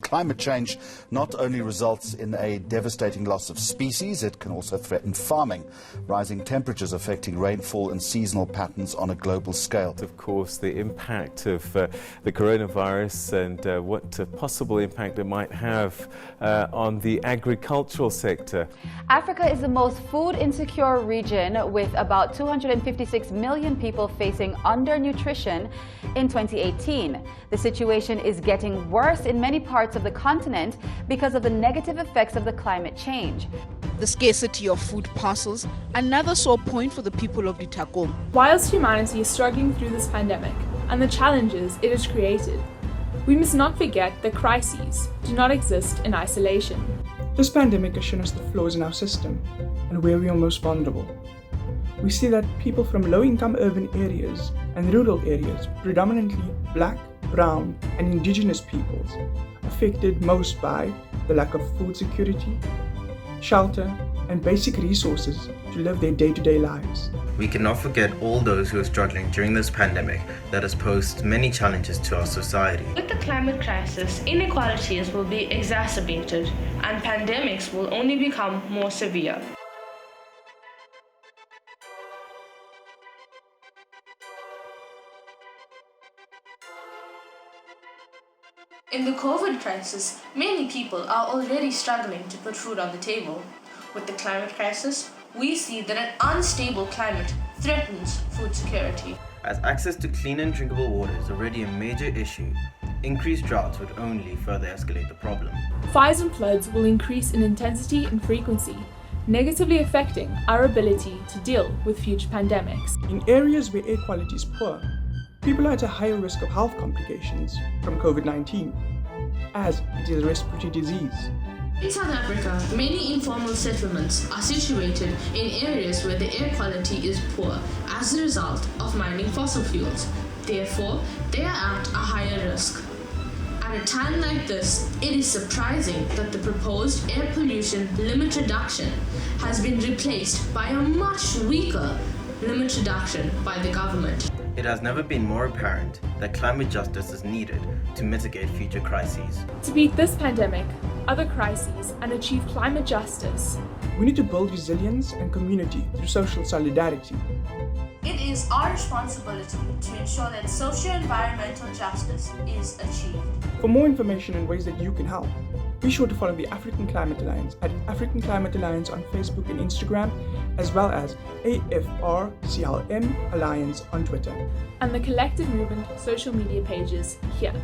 Climate change not only results in a devastating loss of species, it can also threaten farming, rising temperatures affecting rainfall and seasonal patterns on a global scale. Of course, the impact of the coronavirus and what possible impact it might have on the agricultural sector. Africa is the most food insecure region, with about 256 million people facing undernutrition in 2018. The situation is getting worse in many parts of the continent because of the negative effects of the climate change. The scarcity of food parcels, another sore point for the people of Ditagom. Whilst humanity is struggling through this pandemic and the challenges it has created, we must not forget that crises do not exist in isolation. This pandemic has shown us the flaws in our system and where we are most vulnerable. We see that people from low-income urban areas and rural areas, predominantly black, brown and indigenous peoples, affected most by the lack of food security, shelter and basic resources to live their day-to-day lives. We cannot forget all those who are struggling during this pandemic that has posed many challenges to our society. With the climate crisis, inequalities will be exacerbated and pandemics will only become more severe. In the COVID crisis, many people are already struggling to put food on the table. With the climate crisis, we see that an unstable climate threatens food security. As access to clean and drinkable water is already a major issue, increased droughts would only further escalate the problem. Fires and floods will increase in intensity and frequency, negatively affecting our ability to deal with future pandemics. In areas where air quality is poor, people are at a higher risk of health complications from COVID-19, as it is a respiratory disease. In South Africa, many informal settlements are situated in areas where the air quality is poor as a result of mining fossil fuels. Therefore, they are at a higher risk. At a time like this, it is surprising that the proposed air pollution limit reduction has been replaced by a much weaker limit reduction by the government. It has never been more apparent that climate justice is needed to mitigate future crises. To beat this pandemic, other crises, and achieve climate justice, we need to build resilience and community through social solidarity. It is our responsibility to ensure that socio-environmental justice is achieved. For more information and ways that you can help, be sure to follow the African Climate Alliance at African Climate Alliance on Facebook and Instagram, as well as AFRCLM Alliance on Twitter. and the Collective Movement social media pages here.